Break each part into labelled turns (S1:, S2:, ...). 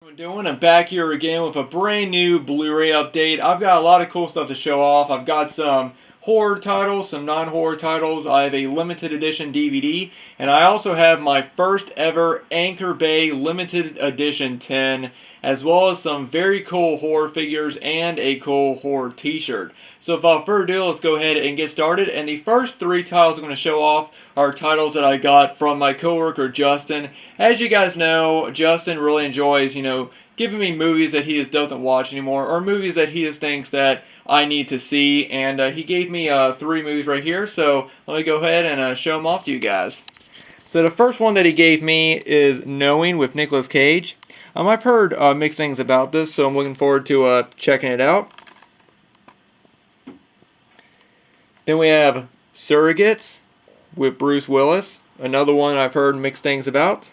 S1: What I'm doing? I'm back here again with a brand new Blu-ray update. I've got a lot of cool stuff to show off. I've got some horror titles, some non-horror titles. I have a limited edition DVD, and I also have my first ever Anchor Bay limited edition 10, as well as some very cool horror figures and a cool horror t-shirt. So without further ado, let's go ahead and get started. And the first three titles I'm going to show off are titles that I got from my coworker Justin. As you guys know, Justin really enjoys, giving me movies that he just doesn't watch anymore, or movies that he just thinks that I need to see. And he gave me three movies right here, so let me go ahead and show them off to you guys. So the first one that he gave me is Knowing with Nicolas Cage. I've heard mixed things about this, so I'm looking forward to checking it out. Then we have Surrogates with Bruce Willis, another one I've heard mixed things about.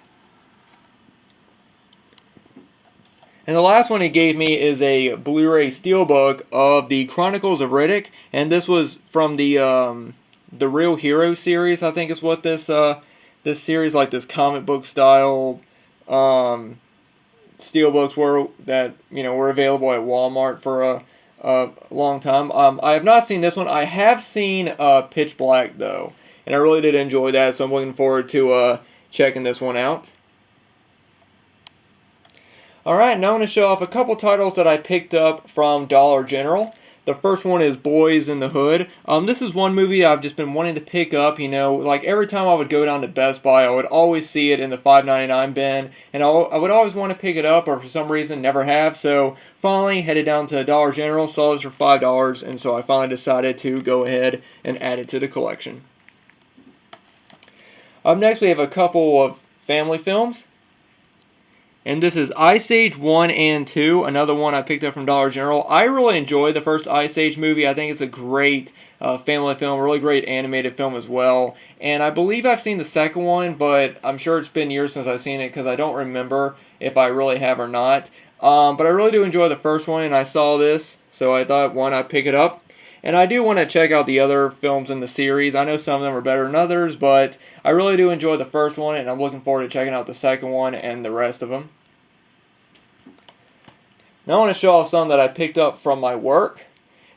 S1: And the last one he gave me is a Blu-ray steelbook of the Chronicles of Riddick, and this was from the Real Hero series. I think is what this series, like this comic book style steelbooks were that were available at Walmart for a long time. I have not seen this one. I have seen Pitch Black though, and I really did enjoy that, so I'm looking forward to checking this one out. Alright, now I'm going to show off a couple titles that I picked up from Dollar General. The first one is Boys in the Hood. This is one movie I've just been wanting to pick up, like every time I would go down to Best Buy, I would always see it in the $5.99 bin, and I would always want to pick it up, or for some reason never have, so finally headed down to Dollar General, saw this for $5, and so I finally decided to go ahead and add it to the collection. Up next we have a couple of family films. And this is Ice Age 1 and 2, another one I picked up from Dollar General. I really enjoyed the first Ice Age movie. I think it's a great family film, a really great animated film as well. And I believe I've seen the second one, but I'm sure it's been years since I've seen it because I don't remember if I really have or not. But I really do enjoy the first one, and I saw this, so I thought, why not pick it up? And I do want to check out the other films in the series. I know some of them are better than others, but I really do enjoy the first one, and I'm looking forward to checking out the second one and the rest of them. Now I want to show off something that I picked up from my work,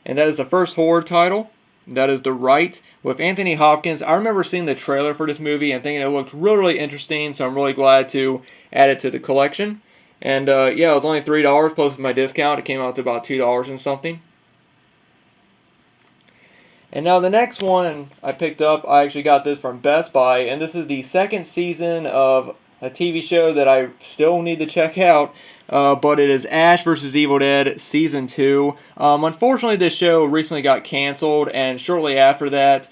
S1: and that is the first horror title. That is The Rite with Anthony Hopkins. I remember seeing the trailer for this movie and thinking it looked really, really interesting, so I'm really glad to add it to the collection. And yeah, it was only $3 plus with my discount. It came out to about $2 and something. And now the next one I picked up, I actually got this from Best Buy, and this is the second season of a TV show that I still need to check out, but it is Ash vs. Evil Dead Season 2. Unfortunately, this show recently got canceled, and shortly after that,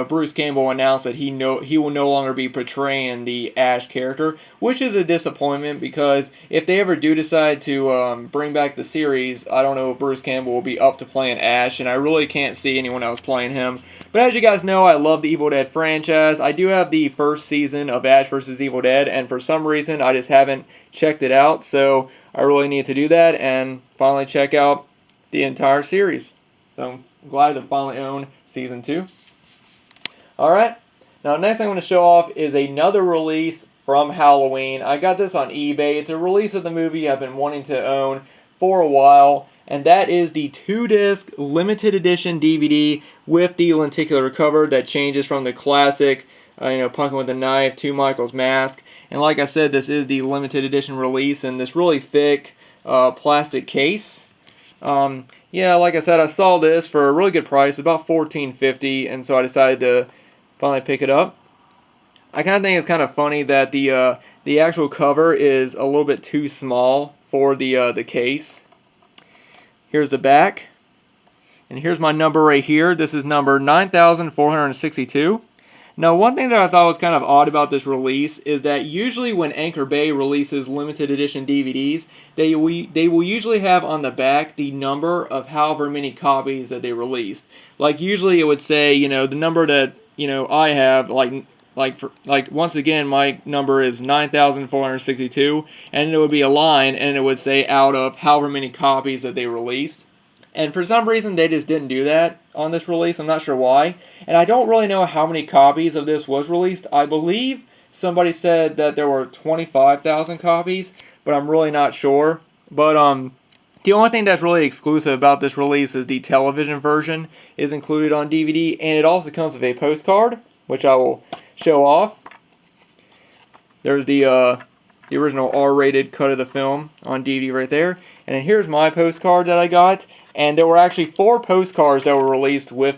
S1: Bruce Campbell announced that he will no longer be portraying the Ash character, which is a disappointment because if they ever do decide to bring back the series, I don't know if Bruce Campbell will be up to playing Ash, and I really can't see anyone else playing him. But as you guys know, I love the Evil Dead franchise. I do have the first season of Ash vs. Evil Dead, and for some reason, I just haven't checked it out, so I really need to do that and finally check out the entire series. So I'm glad to finally own Season 2. Alright, now next thing I'm going to show off is another release from Halloween. I got this on eBay. It's a release of the movie I've been wanting to own for a while, and that is the 2-disc limited edition DVD with the lenticular cover that changes from the classic Pumpkin with a Knife to Michael's Mask. And like I said, this is the limited edition release in this really thick plastic case. Yeah, like I said, I saw this for a really good price, about $14.50, and so I decided to finally pick it up. I kind of think it's kind of funny that the actual cover is a little bit too small for the case. Here's the back, and here's my number right here. This is number 9462. Now, one thing that I thought was kind of odd about this release is that usually when Anchor Bay releases limited edition DVDs, they will usually have on the back the number of however many copies that they released. Like usually it would say, the number that I have, like once again my number is 9462, and it would be a line, and it would say out of however many copies that they released. And for some reason, they just didn't do that on this release. I'm not sure why. And I don't really know how many copies of this was released. I believe somebody said that there were 25,000 copies. but I'm really not sure. But the only thing that's really exclusive about this release is the television version is included on DVD, and it also comes with a postcard, which I will show off. There's the original R-rated cut of the film on DVD right there. And then here's my postcard that I got. And there were actually 4 postcards that were released with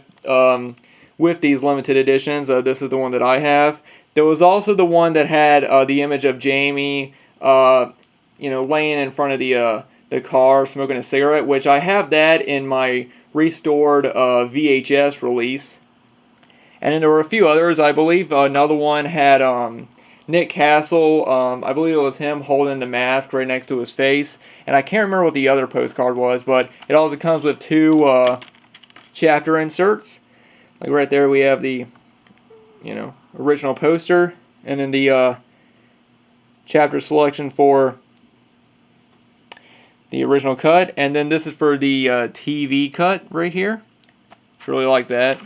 S1: these limited editions. This is the one that I have. There was also the one that had the image of Jamie, laying in front of the car smoking a cigarette, which I have that in my restored VHS release. And then there were a few others. I believe another one had Nick Castle, I believe it was him holding the mask right next to his face. And I can't remember what the other postcard was, but it also comes with 2 chapter inserts. Like right there we have the, original poster, and then the chapter selection for the original cut. And then this is for the TV cut right here. I really like that.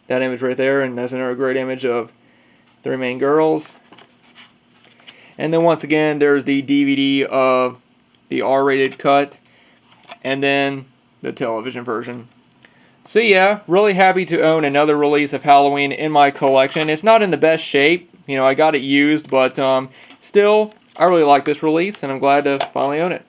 S1: That image right there, and that's another great image of 3 main girls. And then once again, there's the DVD of the R-rated cut, and then the television version. So yeah, really happy to own another release of Halloween in my collection. It's not in the best shape, I got it used, but still, I really like this release, and I'm glad to finally own it.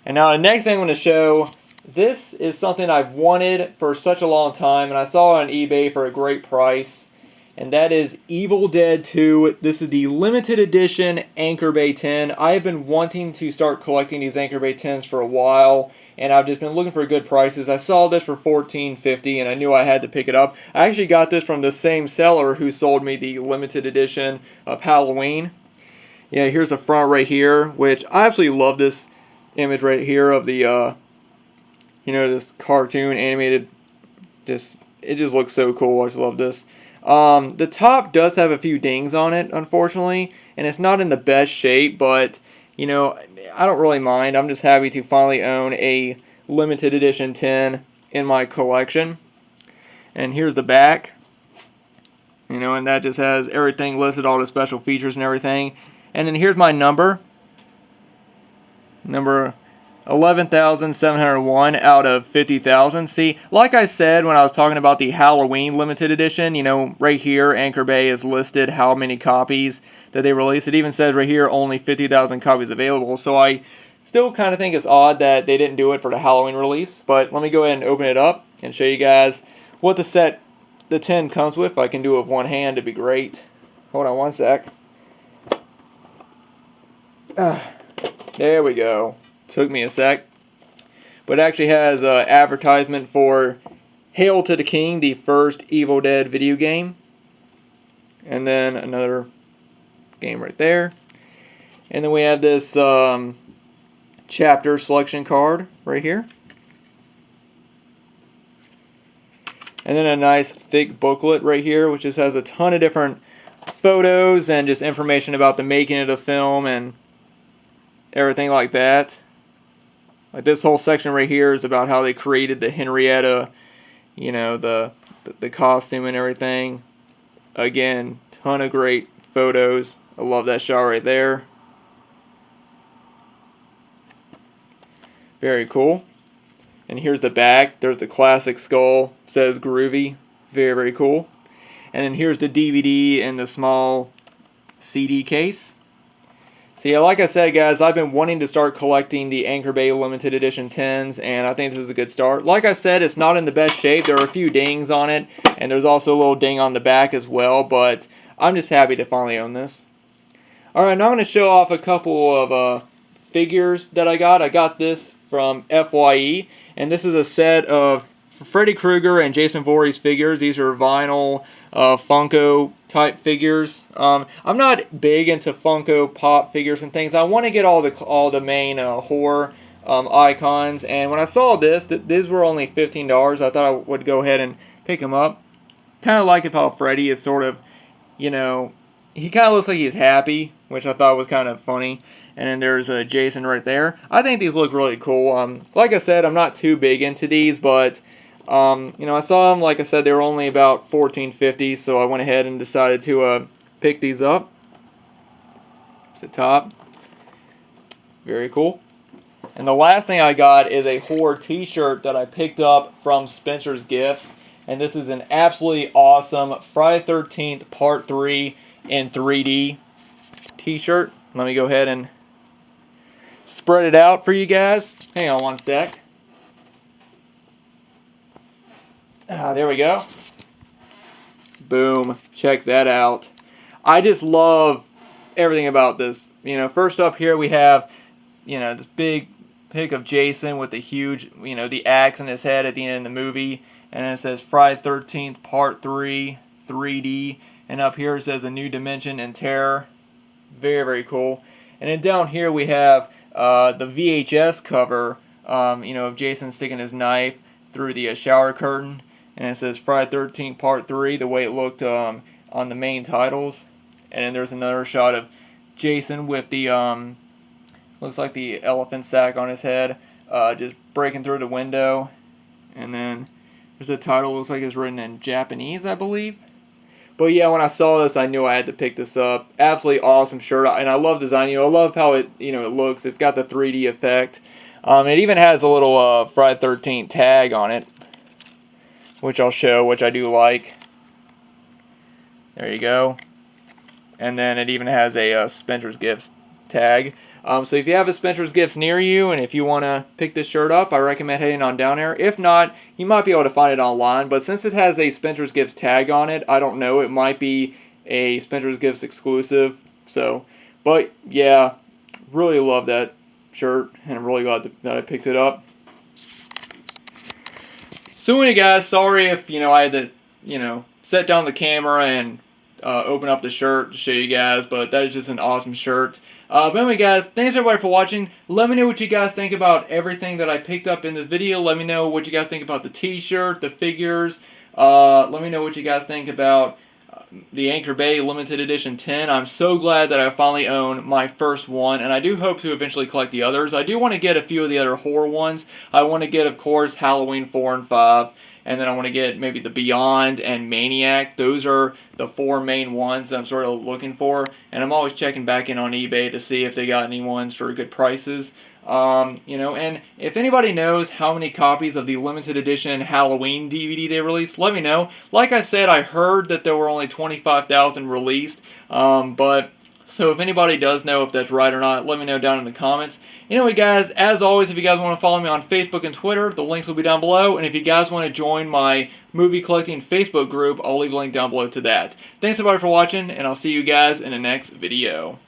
S1: And now the next thing I'm going to show, this is something I've wanted for such a long time, and I saw it on eBay for a great price, and that is Evil Dead 2. This is the limited edition Anchor Bay 10. I have been wanting to start collecting these Anchor Bay 10s for a while, and I've just been looking for good prices. I saw this for $14.50, and I knew I had to pick it up. I actually got this from the same seller who sold me the limited edition of Halloween. Yeah, here's the front right here, which I absolutely love this image right here of the this cartoon animated, it just looks so cool. I just love this. The top does have a few dings on it, unfortunately, and it's not in the best shape, but I don't really mind. I'm just happy to finally own a limited edition 10 in my collection. And here's the back, and that just has everything listed, all the special features and everything. And then here's my number 11,701 out of 50,000. See, like I said when I was talking about the Halloween limited edition, right here, Anchor Bay is listed how many copies that they released. It even says right here, only 50,000 copies available. So I still kind of think it's odd that they didn't do it for the Halloween release. But let me go ahead and open it up and show you guys what the 10 comes with. If I can do it with one hand, it'd be great. Hold on one sec. There we go. Took me a sec. But it actually has an advertisement for Hail to the King, the first Evil Dead video game. And then another game right there. And then we have this chapter selection card right here. And then a nice thick booklet right here, which just has a ton of different photos and just information about the making of the film and everything like that. Like this whole section right here is about how they created the Henrietta, the costume and everything. Again, ton of great photos. I love that shot right there. Very cool. And here's the back. There's the classic skull. Says groovy. Very, very cool. And then here's the DVD in the small CD case. See, like I said, guys, I've been wanting to start collecting the Anchor Bay limited edition 10s, and I think this is a good start. Like I said, it's not in the best shape. There are a few dings on it, and there's also a little ding on the back as well, but I'm just happy to finally own this. Alright, now I'm going to show off a couple of figures that I got. I got this from FYE, and this is a set of Freddy Krueger and Jason Voorhees figures. These are vinyl Funko type figures. I'm not big into Funko Pop figures and things. I want to get all the main horror icons, and when I saw these were only $15. I thought I would go ahead and pick them up. Kind of like how Freddy is sort of, he kind of looks like he's happy, which I thought was kind of funny. And then there's Jason right there. I think these look really cool. Like I said, I'm not too big into these, but I saw them, like I said, they were only about $14.50, so I went ahead and decided to pick these up. It's the top. Very cool. And the last thing I got is a horror t-shirt that I picked up from Spencer's Gifts. And this is an absolutely awesome Friday 13th Part 3 in 3D t-shirt. Let me go ahead and spread it out for you guys. Hang on one sec. There we go. Boom. Check that out. I just love everything about this. You know, first up here we have, you know, this big pic of Jason with the huge, you know, the axe in his head at the end of the movie. And it says Friday 13th Part 3 3D. And up here it says A New Dimension and Terror. Very, very cool. And then down here we have the VHS cover, you know, of Jason sticking his knife through the shower curtain. And it says Friday 13th Part 3, the way it looked on the main titles. And then there's another shot of Jason with the, looks like the elephant sack on his head, just breaking through the window. And then there's a title, looks like it's written in Japanese, I believe. But yeah, when I saw this, I knew I had to pick this up. Absolutely awesome shirt, and I love the design. You know, I love how it, you know, it looks. It's got the 3D effect. It even has a little Friday 13th tag on it, which I'll show, which I do like. There you go. And then it even has a Spencer's Gifts tag. So if you have a Spencer's Gifts near you, and if you want to pick this shirt up, I recommend heading on down there. If not, you might be able to find it online. But since it has a Spencer's Gifts tag on it, I don't know. It might be a Spencer's Gifts exclusive. So, but yeah, really love that shirt, and I'm really glad that I picked it up. So anyway, guys, sorry if, you know, I had to, you know, set down the camera and open up the shirt to show you guys, but that is just an awesome shirt. But anyway, guys, thanks everybody for watching. Let me know what you guys think about everything that I picked up in this video. Let me know what you guys think about the t-shirt, the figures. Let me know what you guys think about the Anchor Bay Limited Edition 10. I'm so glad that I finally own my first one, and I do hope to eventually collect the others. I do want to get a few of the other horror ones. I want to get, of course, Halloween 4 and 5. And then I want to get maybe the Beyond and Maniac. Those are the 4 main ones I'm sort of looking for. And I'm always checking back in on eBay to see if they got any ones for good prices. You know, and if anybody knows how many copies of the limited edition Halloween DVD they released, let me know. Like I said, I heard that there were only 25,000 released. So if anybody does know if that's right or not, let me know down in the comments. Anyway, guys, as always, if you guys want to follow me on Facebook and Twitter, the links will be down below. And if you guys want to join my movie collecting Facebook group, I'll leave a link down below to that. Thanks everybody for watching, and I'll see you guys in the next video.